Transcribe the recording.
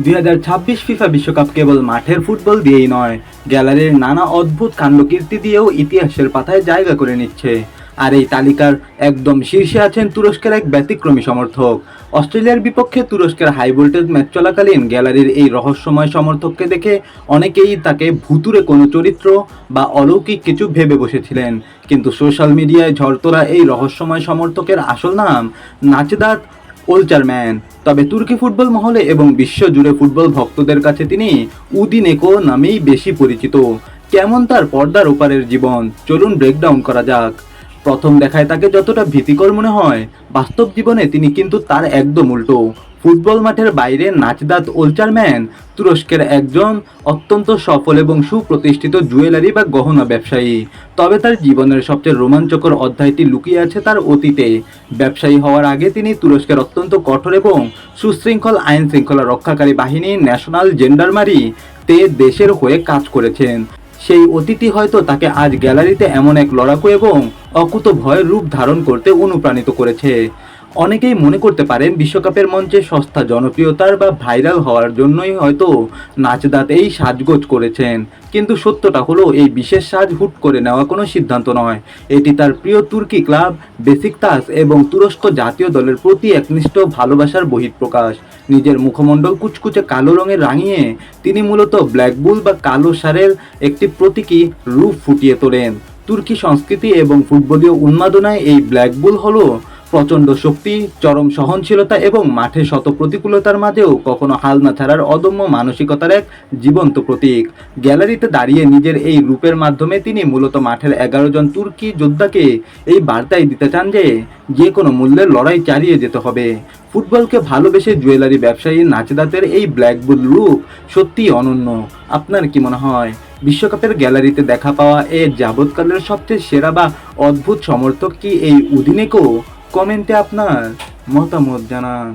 2026 FIFA বিশ্বকাপ কেবল মাঠের football দিয়েই নয়, গ্যালারির নানা অদ্ভুত কাণ্ডকীর্তি দিয়েও ইতিহাসের পাতায় জায়গা করে নিচ্ছে। আর এই তালিকার একদম শীর্ষে আছেন তুরস্কের এক ব্যতিক্রমী সমর্থক। অস্ট্রেলিয়ার বিপক্ষে তুরস্কের হাই ভোল্টেজ ম্যাচ চলাকালীন গ্যালারির এই রহস্যময় সমর্থককে দেখে অনেকেই তাকে ভুতুরে কোনো চরিত্র বা অলৌকিক কিছু ভেবে বসেছিলেন। কিন্তু সোশ্যাল মিডিয়ায় ঝড় তোলা এই রহস্যময় সমর্থকের আসল নাম নাচদাত ওলচারম্যান। তবে তুর্কি ফুটবল মহলে এবং বিশ্বজুড়ে ফুটবল ভক্তদের কাছে তিনি উদিনেকো নামেই বেশি পরিচিত। কেমন তার পর্দার ওপারের জীবন, চলুন ব্রেকডাউন করা যাক। প্রথম দেখায় তাকে যতটা ভীতিকর মনে হয়, বাস্তব জীবনে তিনি কিন্তু তার একদম উল্টো। ফুটবল মাঠের বাইরে নাচদাত ওলচারম্যান তুরস্কের একজন অত্যন্ত সফল এবং সুপ্রতিষ্ঠিত জুয়েলারি বা গহনা ব্যবসায়ী। তবে তার জীবনের সবচেয়ে রোমাঞ্চকর অধ্যায়টি লুকিয়ে আছে তার অতীতে। ব্যবসায়ী হওয়ার আগে তিনি তুরস্কের অত্যন্ত কঠোর এবং সুশৃঙ্খল আইন শৃঙ্খলা রক্ষাকারী বাহিনী ন্যাশনাল জেন্ডারমারি তে দেশের হয়ে কাজ করেছেন। সেই অতীতই হয়তো তাকে আজ গ্যালারিতে এমন এক লড়াকু এবং অকুতভয় রূপ ধারণ করতে অনুপ্রাণিত করেছে। অনেকেই মনে করতে পারেন বিশ্বকাপের মঞ্চে সস্তা জনপ্রিয়তার বা ভাইরাল হওয়ার জন্যই হয়তো নাচদাত এই সাজগোজ করেছেন। কিন্তু সত্যটা হলো এই বিশেষ সাজ হুট করে নেওয়া কোনো সিদ্ধান্ত নয়। এটি তার প্রিয় তুর্কি ক্লাব বেসিকতাস এবং তুরস্ক জাতীয় দলের প্রতি একনিষ্ঠ ভালোবাসার বহিঃপ্রকাশ। নিজের মুখমণ্ডল কুচকুচে কালো রঙের রাঙিয়ে তিনি মূলত ব্ল্যাক বুল বা কালো ষাঁড়ের একটি প্রতীকী রূপ ফুটিয়ে তোলেন। তুর্কি সংস্কৃতি এবং ফুটবলীয় উন্মাদনায় এই ব্ল্যাক বুল হলো প্রচণ্ড শক্তি, চরম সহনশীলতা এবং মাঠে শত প্রতিকূলতার মাঝেও কখনো হাল না ছাড়ার অদম্য মানসিকতার এক জীবন্ত প্রতীক। গ্যালারিতে দাঁড়িয়ে নিজের এই রূপের মাধ্যমে তিনি মূলত মাঠের 11 জন তুর্কি যোদ্ধাকে এই বার্তাই দিতে চান যে কোনো মূল্যের লড়াই চালিয়ে যেতে হবে। ফুটবলকে ভালোবেসে জুয়েলারি ব্যবসায়ী নাচদাতের এই ব্ল্যাক বুল রূপ সত্যিই অনন্য। আপনার কি মনে হয় বিশ্বকাপের গ্যালারিতে দেখা পাওয়া এর যাবৎকালের সবচেয়ে সেরা বা অদ্ভুত সমর্থক কি এই উদিনেকো? কমেন্টে আপনার মতামত জানান।